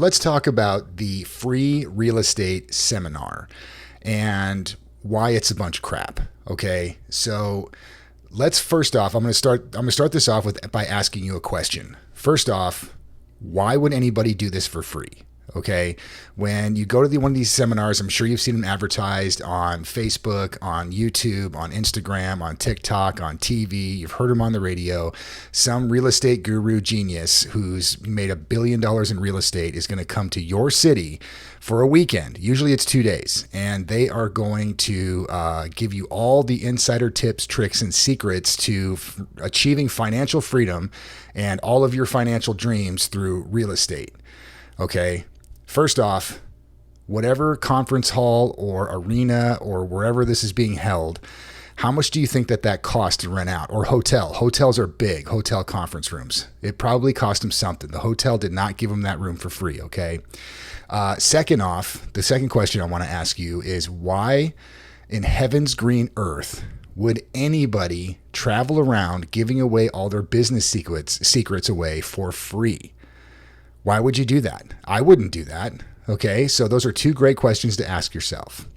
Let's talk about the free real estate seminar and why it's a bunch of crap. Okay. So let's first off, I'm going to start this off by asking you a question. First off, why would anybody do this for free? Okay. When you go to one of these seminars, I'm sure you've seen them advertised on Facebook, on YouTube, on Instagram, on TikTok, on TV. You've heard them on the radio. Some real estate guru genius who's made $1 billion in real estate is going to come to your city for a weekend. Usually it's 2 days, and they are going to give you all the insider tips, tricks, and secrets to achieving financial freedom and all of your financial dreams through real estate. Okay. First off, whatever conference hall or arena or wherever this is being held, how much do you think that costs to rent out? Or hotel? Hotels are big, hotel conference rooms. It probably cost them something. The hotel did not give them that room for free, okay? Second off, the second question I want to ask you is why in heaven's green earth would anybody travel around giving away all their business secrets away for free? Why would you do that? I wouldn't do that. Okay, so those are two great questions to ask yourself.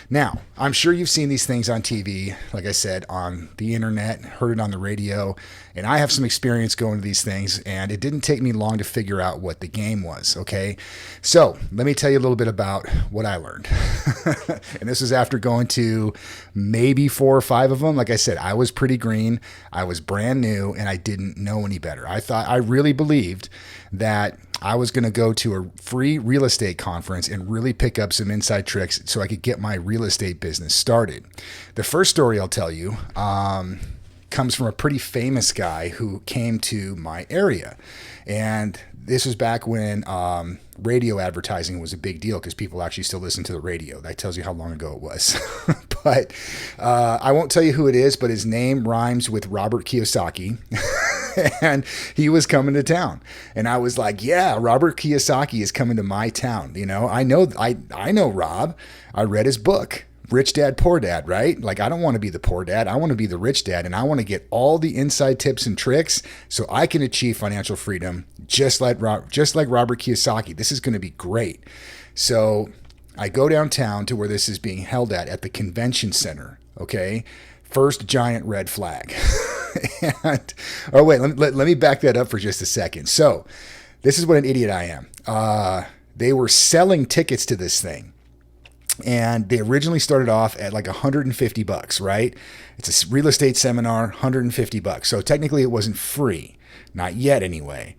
Now, I'm sure you've seen these things on TV, like I said, on the internet, heard it on the radio, and I have some experience going to these things, and it didn't take me long to figure out what the game was, okay? So let me tell you a little bit about what I learned. And this is after going to maybe 4 or 5 of them. Like I said, I was pretty green, I was brand new, and I didn't know any better. I really believed that I was going to go to a free real estate conference and really pick up some inside tricks so I could get my real estate business started. The first story I'll tell you comes from a pretty famous guy who came to my area. And this was back when radio advertising was a big deal because people actually still listen to the radio. That tells you how long ago it was. But I won't tell you who it is, but his name rhymes with Robert Kiyosaki. And he was coming to town. And I was like, yeah, Robert Kiyosaki is coming to my town. You know, I know Rob. I read his book, Rich Dad, Poor Dad, right? Like, I don't want to be the poor dad. I want to be the rich dad. And I want to get all the inside tips and tricks so I can achieve financial freedom just like Robert Kiyosaki. This is going to be great. So I go downtown to where this is being held at the convention center. Okay. First giant red flag. Let me back that up for just a second. So this is what an idiot I am. They were selling tickets to this thing. And they originally started off at like $150, right? It's a real estate seminar, $150. So technically it wasn't free. Not yet anyway.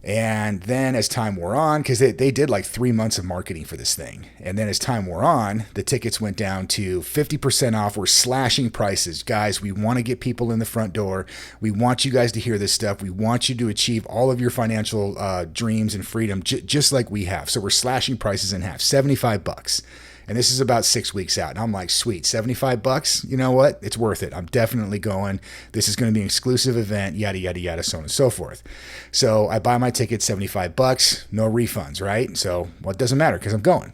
And then as time wore on, because they did like 3 months of marketing for this thing. And then as time wore on, the tickets went down to 50% off. We're slashing prices. Guys, we want to get people in the front door. We want you guys to hear this stuff. We want you to achieve all of your financial dreams and freedom just like we have. So we're slashing prices in half, $75. And this is about 6 weeks out. And I'm like, sweet, $75? You know what? It's worth it. I'm definitely going. This is going to be an exclusive event, yada, yada, yada, so on and so forth. So I buy my ticket, $75, no refunds, right? So, well, it doesn't matter because I'm going.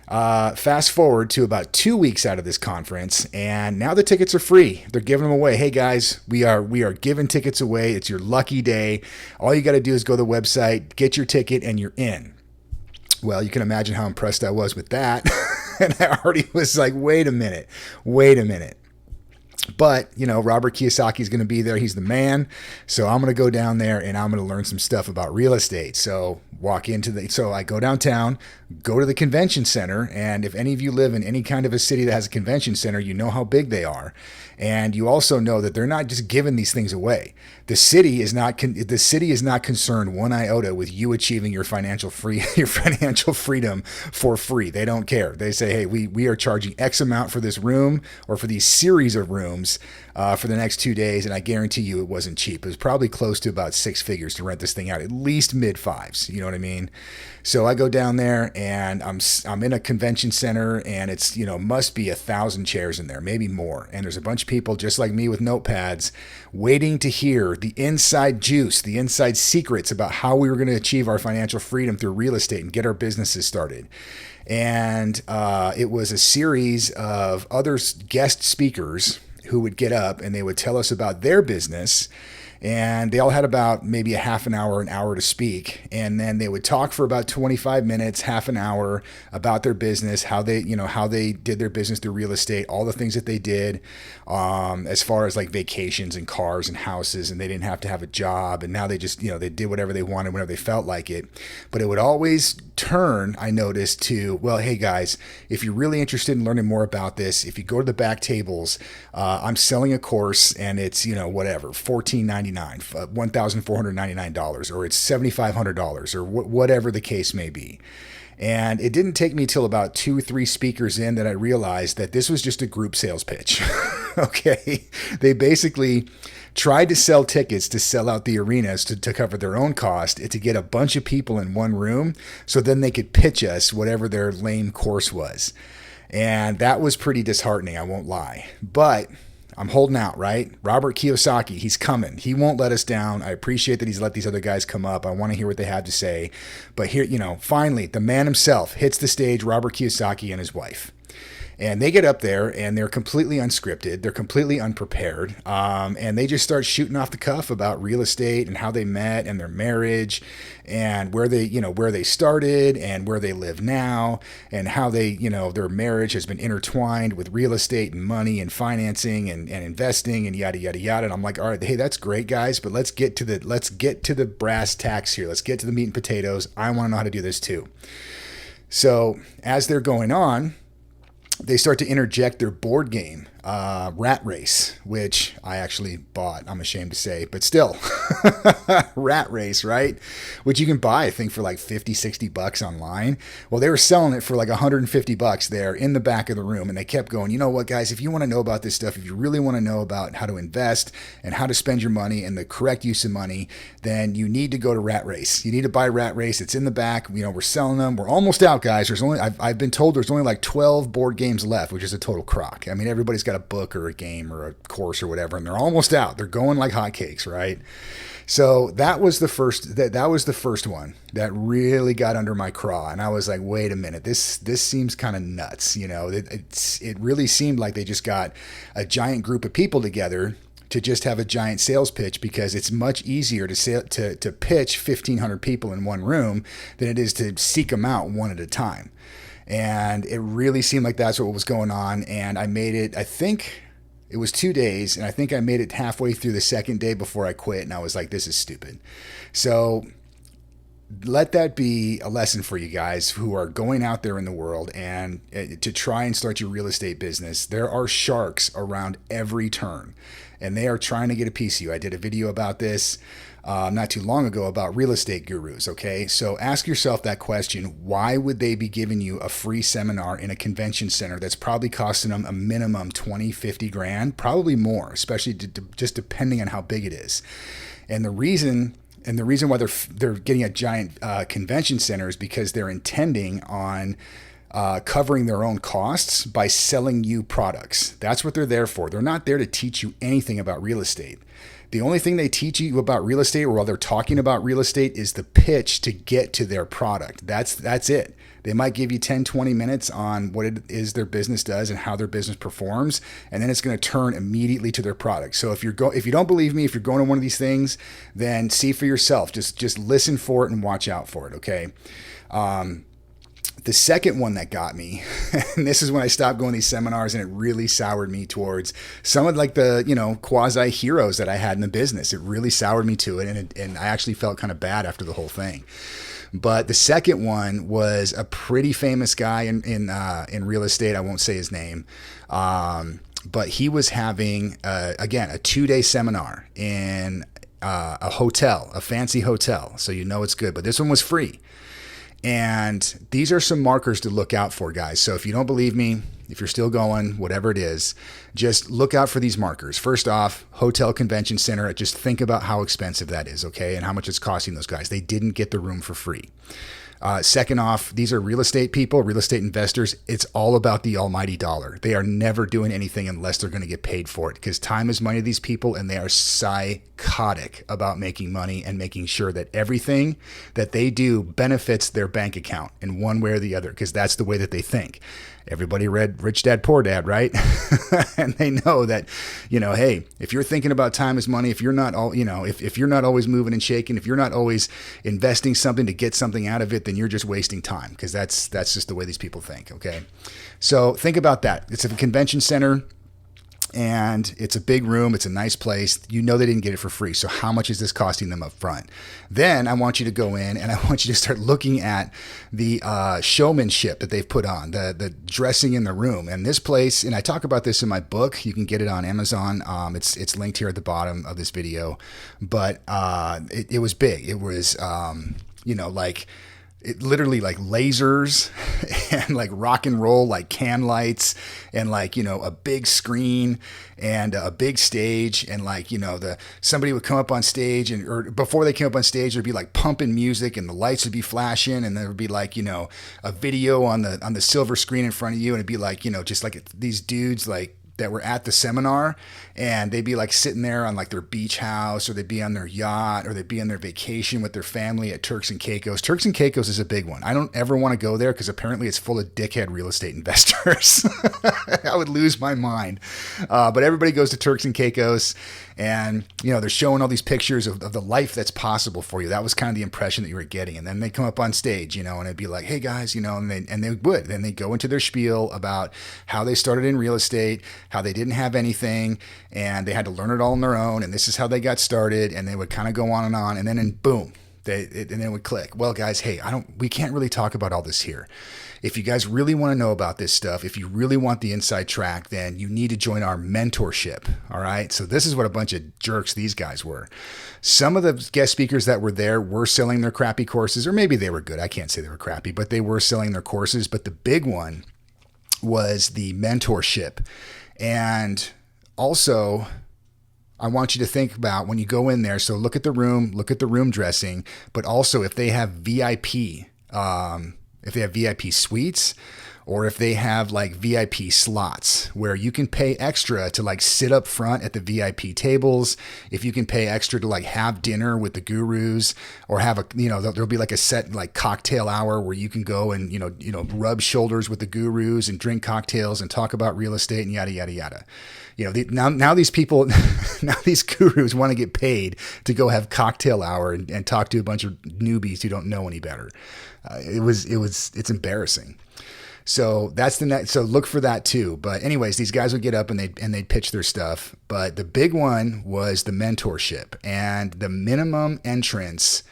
Fast forward to about 2 weeks out of this conference, and now the tickets are free. They're giving them away. Hey guys, we are giving tickets away. It's your lucky day. All you got to do is go to the website, get your ticket, and you're in. Well, you can imagine how impressed I was with that. And I already was like, wait a minute. But, you know, Robert Kiyosaki is going to be there. He's the man. So I'm going to go down there and I'm going to learn some stuff about real estate. So so I go downtown, go to the convention center. And if any of you live in any kind of a city that has a convention center, you know how big they are. And you also know that they're not just giving these things away. The city is not concerned one iota with you achieving your financial freedom for free. They don't care. They say, hey, we are charging X amount for this room or for these series of rooms for the next 2 days. And I guarantee you it wasn't cheap. It was probably close to about 6 figures to rent this thing out, at least mid fives. You know what I mean? So I go down there and I'm in a convention center and it's, you know, must be 1,000 chairs in there, maybe more. And there's a bunch of people just like me with notepads waiting to hear the inside juice, the inside secrets about how we were going to achieve our financial freedom through real estate and get our businesses started. And it was a series of other guest speakers who would get up and they would tell us about their business. And they all had about maybe a half an hour to speak. And then they would talk for about 25 minutes, half an hour about their business, how they did their business through real estate, all the things that they did, as far as like vacations and cars and houses, and they didn't have to have a job. And now they just, they did whatever they wanted whenever they felt like it. But it would always turn, I noticed, to, well, hey guys, if you're really interested in learning more about this, if you go to the back tables, I'm selling a course and it's, whatever, $1,499, $1,499, or it's $7,500, or whatever the case may be. And it didn't take me till about 2-3 speakers in that I realized that this was just a group sales pitch. Okay. They basically tried to sell tickets to sell out the arenas to cover their own cost, to get a bunch of people in one room so then they could pitch us whatever their lame course was. And that was pretty disheartening, I won't lie. But I'm holding out, right? Robert Kiyosaki, he's coming. He won't let us down. I appreciate that he's let these other guys come up. I want to hear what they have to say. But here, finally, the man himself hits the stage, Robert Kiyosaki and his wife. And they get up there and they're completely unscripted. They're completely unprepared. And they just start shooting off the cuff about real estate and how they met and their marriage and where they started and where they live now and how their marriage has been intertwined with real estate and money and financing and investing and yada, yada, yada. And I'm like, all right, hey, that's great, guys, but let's get to the brass tacks here. Let's get to the meat and potatoes. I want to know how to do this too. So as they're going on, they start to interject their board game, Rat Race, which I actually bought, I'm ashamed to say, but still, Rat Race, right? Which you can buy, I think, for like $50-$60 online. Well, they were selling it for like $150 there in the back of the room. And they kept going, you know what, guys, if you want to know about this stuff, if you really want to know about how to invest and how to spend your money and the correct use of money, then you need to go to Rat Race. You need to buy Rat Race. It's in the back. We're selling them. We're almost out, guys. I've been told there's only like 12 board games left, which is a total crock. I mean, everybody's got a book or a game or a course or whatever, and they're almost out. They're going like hotcakes, right? So that was the first one that really got under my craw, and I was like, wait a minute, this seems kind of nuts. It really seemed like they just got a giant group of people together to just have a giant sales pitch, because it's much easier to pitch 1,500 people in one room than it is to seek them out one at a time. And it really seemed like that's what was going on. And I made it, I think it was 2 days, and I think I made it halfway through the second day before I quit. And I was like, this is stupid. So let that be a lesson for you guys who are going out there in the world and to try and start your real estate business. There are sharks around every turn, and they are trying to get a piece of you. I did a video about this not too long ago about real estate gurus. Okay. So ask yourself that question. Why would they be giving you a free seminar in a convention center that's probably costing them a minimum 20, 50 grand, probably more, especially just depending on how big it is. And the reason why they're getting a giant convention center is because they're intending on covering their own costs by selling you products. That's what they're there for. They're not there to teach you anything about real estate. The only thing they teach you about real estate, or while they're talking about real estate, is the pitch to get to their product. That's it. They might give you 10, 20 minutes on what it is their business does and how their business performs, and then it's going to turn immediately to their product. So if you don't believe me, if you're going to one of these things, then see for yourself. Just listen for it and watch out for it, okay? The second one that got me, and this is when I stopped going to these seminars, and it really soured me towards some of like the, quasi heroes that I had in the business. It really soured me to it. And I actually felt kind of bad after the whole thing. But the second one was a pretty famous guy in real estate. I won't say his name. But he was having, again, a 2-day seminar in a hotel, a fancy hotel. So it's good. But this one was free. And these are some markers to look out for, guys. So if you don't believe me, if you're still going, whatever it is, just look out for these markers. First off, hotel convention center, just think about how expensive that is, okay? And how much it's costing those guys. They didn't get the room for free. Second off, these are real estate people, real estate investors. It's all about the almighty dollar. They are never doing anything unless they're going to get paid for it, because time is money to these people, and they are psychotic about making money and making sure that everything that they do benefits their bank account in one way or the other, because that's the way that they think. Everybody read Rich Dad, Poor Dad, right? And they know that, hey, if you're thinking about time as money, if you're not if you're not always moving and shaking, if you're not always investing something to get something out of it, then you're just wasting time, because that's just the way these people think. Okay. So think about that. It's a convention center, and it's a big room. It's a nice place. They didn't get it for free. So how much is this costing them up front? Then I want you to go in and I want you to start looking at the showmanship that they've put on, the dressing in the room. And this place, and I talk about this in my book. You can get it on Amazon. It's linked here at the bottom of this video. But it was big. It was, it literally like lasers and like rock and roll, like can lights, and like, a big screen and a big stage. And like, somebody would come up on stage, or before they came up on stage, there'd be like pumping music and the lights would be flashing, and there would be like, a video on the silver screen in front of you. And it'd be like, just like these dudes like that were at the seminar, and they'd be like sitting there on like their beach house, or they'd be on their yacht, or they'd be on their vacation with their family at Turks and Caicos. Turks and Caicos is a big one. I don't ever want to go there because apparently it's full of dickhead real estate investors. I would lose my mind. But everybody goes to Turks and Caicos, and they're showing all these pictures of the life that's possible for you. That was kind of the impression that you were getting. And then they come up on stage, and it'd be like, hey guys, and they would. Then they go into their spiel about how they started in real estate, how they didn't have anything, and they had to learn it all on their own, and this is how they got started. And they would kind of go on, and then boom, and then it would click. Well, guys, hey, we can't really talk about all this here. If you guys really want to know about this stuff, if you really want the inside track, then you need to join our mentorship. All right. So this is what a bunch of jerks these guys were. Some of the guest speakers that were there were selling their crappy courses, or maybe they were good. I can't say they were crappy, but they were selling their courses. But the big one was the mentorship. And also, I want you to think about when you go in there. So look at the room dressing, but also if they have VIP suites, or if they have like VIP slots where you can pay extra to like sit up front at the VIP tables. If you can pay extra to like have dinner with the gurus, or have there'll be like a set like cocktail hour where you can go and, rub shoulders with the gurus and drink cocktails and talk about real estate and yada, yada, yada. Now these people, now these gurus want to get paid to go have cocktail hour and talk to a bunch of newbies who don't know any better. It's embarrassing. So that's the next. So look for that too. But anyways, these guys would get up and they'd pitch their stuff. But the big one was the mentorship, and the minimum entrance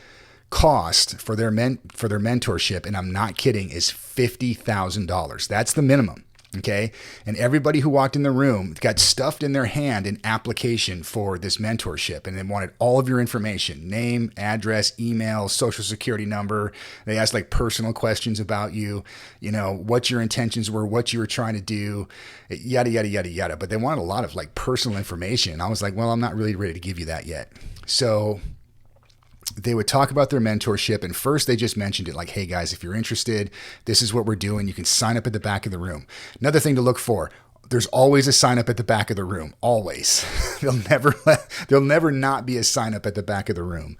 cost for their mentorship, and I'm not kidding, is $50,000. That's the minimum. Okay. And everybody who walked in the room got stuffed in their hand an application for this mentorship, and they wanted all of your information: name, address, email, social security number. They asked like personal questions about you, what your intentions were, what you were trying to do, yada, yada, yada, yada. But they wanted a lot of like personal information. And I was like, well, I'm not really ready to give you that yet. So they would talk about their mentorship, and first they just mentioned it like, hey guys, if you're interested, this is what we're doing. You can sign up at the back of the room. Another thing to look for: there's always a sign up at the back of the room. Always. There'll never not be a sign up at the back of the room.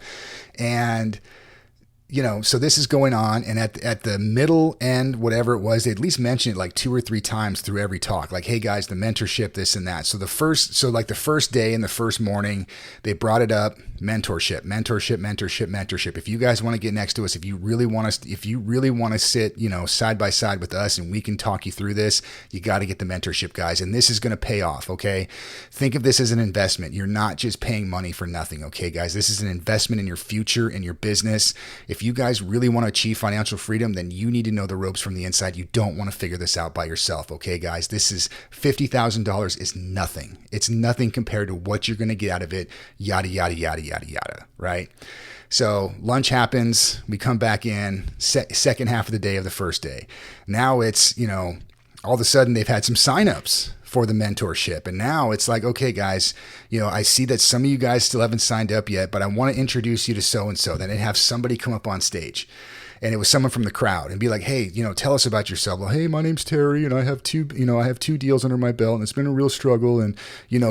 And so this is going on, and at the middle end, whatever it was, they at least mentioned it like 2 or 3 times through every talk. Like, hey guys, the mentorship, this and that. So the first day and the first morning, they brought it up: mentorship. If you guys want to get next to us, if you really want to sit, side by side with us, and we can talk you through this, you got to get the mentorship, guys. And this is going to pay off. Okay. Think of this as an investment. You're not just paying money for nothing. Okay, guys, this is an investment in your future, in your business. If you guys really want to achieve financial freedom, then you need to know the ropes from the inside. You don't want to figure this out by yourself. Okay, guys, this is $50,000 is nothing. It's nothing compared to what you're going to get out of it. Yada, yada, yada, yada, yada. Right? So lunch happens. We come back in second half of the day of the first day. Now it's, all of a sudden they've had some signups for the mentorship. And now it's like, okay, guys, I see that some of you guys still haven't signed up yet, but I want to introduce you to so-and-so. Then they have somebody come up on stage. and it was someone from the crowd, and be like, hey, tell us about yourself. Well, hey, my name's Terry, and I have two deals under my belt, and it's been a real struggle, and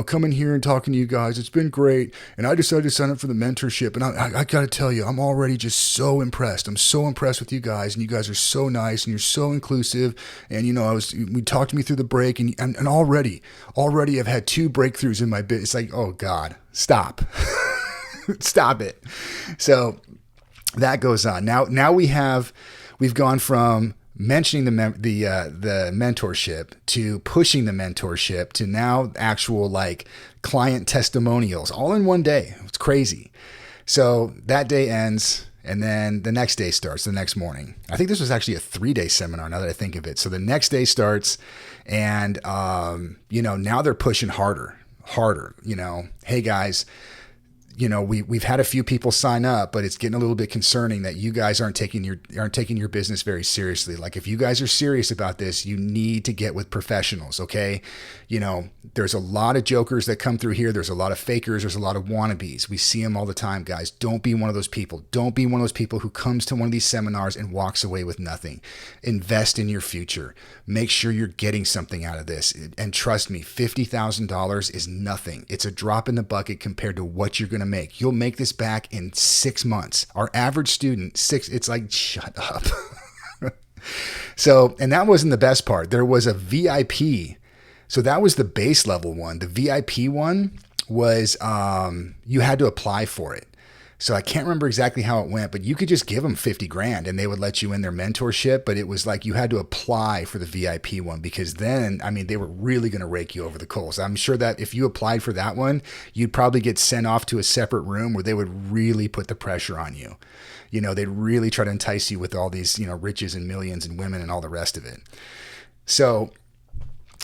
coming here and talking to you guys, it's been great, and I decided to sign up for the mentorship, and I got to tell you, I'm already just so impressed. I'm so impressed with you guys, and you guys are so nice, and you're so inclusive, and we talked to me through the break, and already I've had 2 breakthroughs in my business. It's like, oh God, stop. Stop it. So that goes on. Now we've gone from mentioning the mentorship to pushing the mentorship to now actual like client testimonials all in one day. It's crazy. So that day ends, and then the next day starts the next morning. I think this was actually a 3-day seminar now that I think of it. So the next day starts, and now they're pushing harder. Hey guys, we've had a few people sign up, but it's getting a little bit concerning that you guys aren't taking your business very seriously. Like, if you guys are serious about this, you need to get with professionals. Okay. There's a lot of jokers that come through here. There's a lot of fakers. There's a lot of wannabes. We see them all the time, guys. Don't be one of those people. Don't be one of those people who comes to one of these seminars and walks away with nothing. Invest in your future. Make sure you're getting something out of this. And trust me, $50,000 is nothing. It's a drop in the bucket compared to what you're going to make. You'll make this back in 6 months. Our average student, it's like, shut up. So, and that wasn't the best part. There was a VIP. So that was the base level one. The VIP one was, you had to apply for it. So I can't remember exactly how it went, but you could just give them 50 grand and they would let you in their mentorship. But it was like you had to apply for the VIP one, because then, they were really going to rake you over the coals. I'm sure that if you applied for that one, you'd probably get sent off to a separate room where they would really put the pressure on you. They'd really try to entice you with all these, riches and millions and women and all the rest of it. So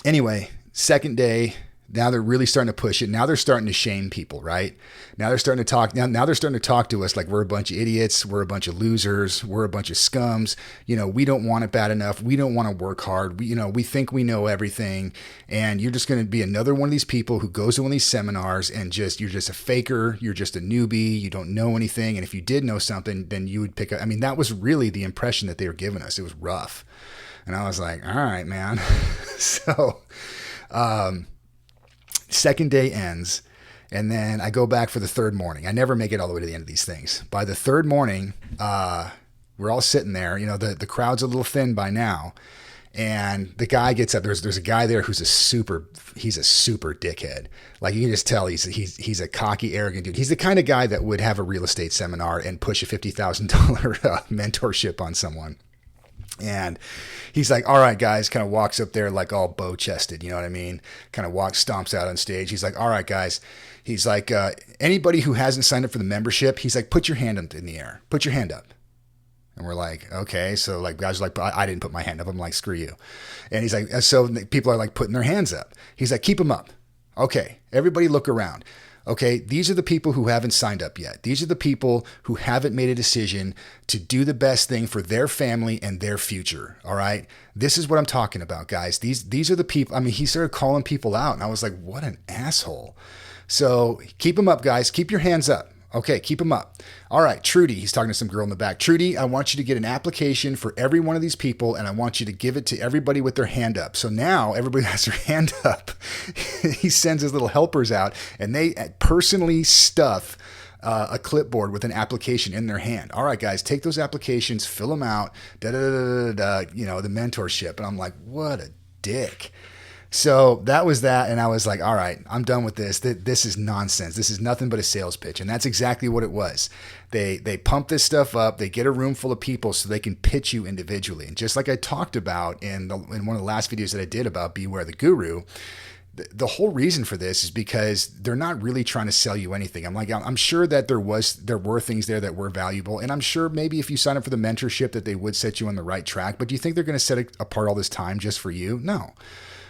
anyway, second day, now they're really starting to push it. Now they're starting to shame people, right? Now they're starting to talk. Now they're starting to talk to us like we're a bunch of idiots. We're a bunch of losers. We're a bunch of scums. We don't want it bad enough. We don't want to work hard. We think we know everything. And you're just going to be another one of these people who goes to one of these seminars and you're just a faker. You're just a newbie. You don't know anything. And if you did know something, then you would pick up. That was really the impression that they were giving us. It was rough. And I was like, all right, man. So, second day ends, and then I go back for the third morning. I never make it all the way to the end of these things. By the third morning, we're all sitting there. The crowd's a little thin by now, and the guy gets up. There's a guy there who's he's a super dickhead. Like, you can just tell he's a cocky, arrogant dude. He's the kind of guy that would have a real estate seminar and push a $50,000 mentorship on someone. And he's like, all right, guys, kind of walks up there like all bow chested, you know what I mean? Kind of stomps out on stage. He's like, all right, guys. He's like, anybody who hasn't signed up for the membership, he's like, put your hand up in the air. Put your hand up. And we're like, okay. So like, guys are like, I didn't put my hand up. I'm like, screw you. And he's like, so people are like putting their hands up. He's like, keep them up. Okay. Everybody look around. Okay, these are the people who haven't signed up yet. These are the people who haven't made a decision to do the best thing for their family and their future. All right, this is what I'm talking about, guys. These are the people. He started calling people out, and I was like, what an asshole. So keep them up, guys. Keep your hands up. Okay, keep them up. All right, Trudy, he's talking to some girl in the back. Trudy, I want you to get an application for every one of these people, and I want you to give it to everybody with their hand up. So now everybody has their hand up. He sends his little helpers out, and they personally stuff a clipboard with an application in their hand. All right, guys, take those applications, fill them out, the mentorship. And I'm like, what a dick. So that was that. And I was like, all right, I'm done with this. This is nonsense. This is nothing but a sales pitch. And that's exactly what it was. They pump this stuff up. They get a room full of people so they can pitch you individually. And just like I talked about in one of the last videos that I did about Beware the Guru, the whole reason for this is because they're not really trying to sell you anything. I'm sure that there were things there that were valuable. And I'm sure maybe if you sign up for the mentorship that they would set you on the right track. But do you think they're going to set apart all this time just for you? No.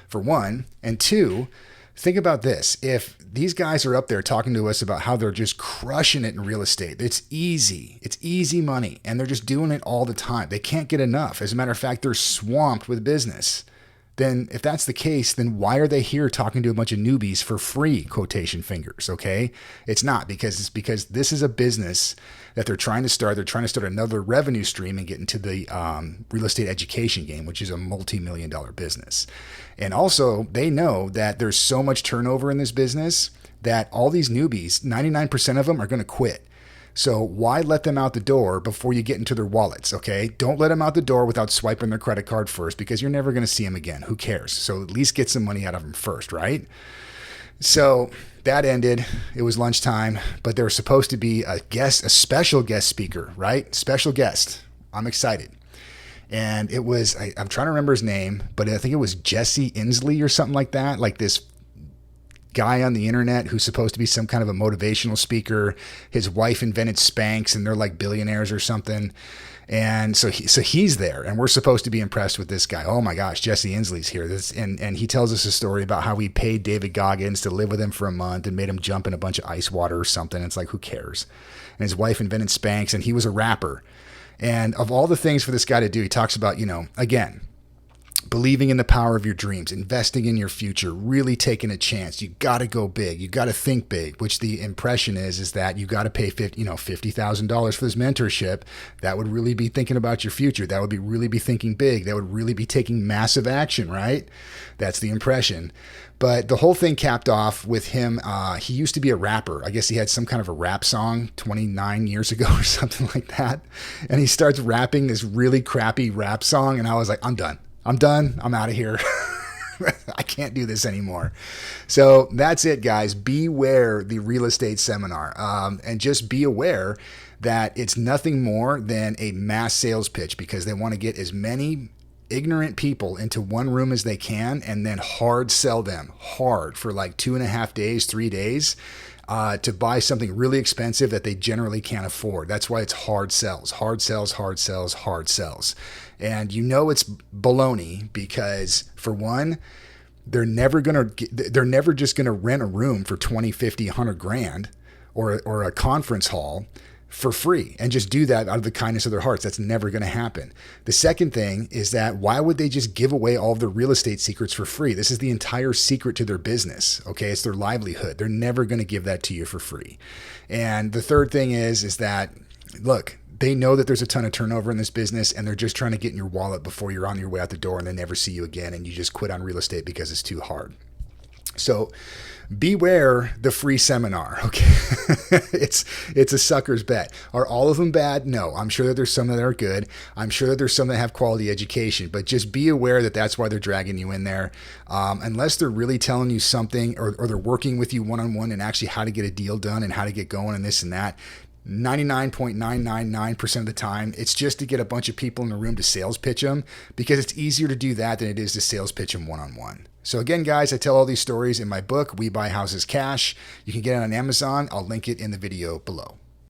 For one. And two, think about this. If these guys are up there talking to us about how they're just crushing it in real estate, it's easy. It's easy money. And they're just doing it all the time. They can't get enough. As a matter of fact, they're swamped with business. then if that's the case, then why are they here talking to a bunch of newbies for free, quotation fingers, okay? It's not, because this is a business that they're trying to start. They're trying to start another revenue stream and get into the real estate education game, which is a multi-million-dollar business. And also, they know that there's so much turnover in this business that all these newbies, 99% of them are going to quit. So why let them out the door before you get into their wallets, okay? Don't let them out the door without swiping their credit card first, because you're never going to see them again. Who cares? So at least get some money out of them first, right? So that ended. It was lunchtime, but there was supposed to be a special guest speaker, right? Special guest. I'm excited. And it was, I'm trying to remember his name, but I think it was Jesse Inslee or something like that, like this guy on the internet who's supposed to be some kind of a motivational speaker. His wife invented Spanx and they're like billionaires or something. And so he's there, and we're supposed to be impressed with this guy. Oh my gosh, Jesse Inslee's here. And he tells us a story about how he paid David Goggins to live with him for a month and made him jump in a bunch of ice water or something. It's like, who cares? And his wife invented Spanx, and he was a rapper. And of all the things for this guy to do, he talks about, again, believing in the power of your dreams, investing in your future, really taking a chance. You got to go big. You got to think big, which the impression is that you got to pay $50,000 for this mentorship. That would really be thinking about your future. That would be really be thinking big. That would really be taking massive action, right? That's the impression. But the whole thing capped off with him. He used to be a rapper. I guess he had some kind of a rap song 29 years ago or something like that. And he starts rapping this really crappy rap song. And I was like, I'm done. I'm out of here. I can't do this anymore. So that's it, guys. Beware the real estate seminar. And just be aware that it's nothing more than a mass sales pitch, because they want to get as many ignorant people into one room as they can and then hard sell them hard for like 2.5 days, 3 days. To buy something really expensive that they generally can't afford. That's why it's hard sells, hard sells, hard sells, hard sells. And it's baloney, because for one, they're never just going to rent a room for 20, 50, 100 grand or a conference hall for free and just do that out of the kindness of their hearts. That's never going to happen. The second thing is that why would they just give away all of their real estate secrets for free? This is the entire secret to their business. Okay. It's their livelihood. They're never going to give that to you for free. And the third thing is that, look, they know that there's a ton of turnover in this business, and they're just trying to get in your wallet before you're on your way out the door, and they never see you again. And you just quit on real estate because it's too hard. So beware the free seminar. Okay. It's a sucker's bet. Are all of them bad? No. I'm sure that there's some that are good. I'm sure that there's some that have quality education, but just be aware that that's why they're dragging you in there. Unless they're really telling you something, or they're working with you one-on-one and actually how to get a deal done and how to get going and this and that. 99.999% of the time, it's just to get a bunch of people in the room to sales pitch them, because it's easier to do that than it is to sales pitch them one-on-one. So again, guys, I tell all these stories in my book, We Buy Houses Cash. You can get it on Amazon. I'll link it in the video below.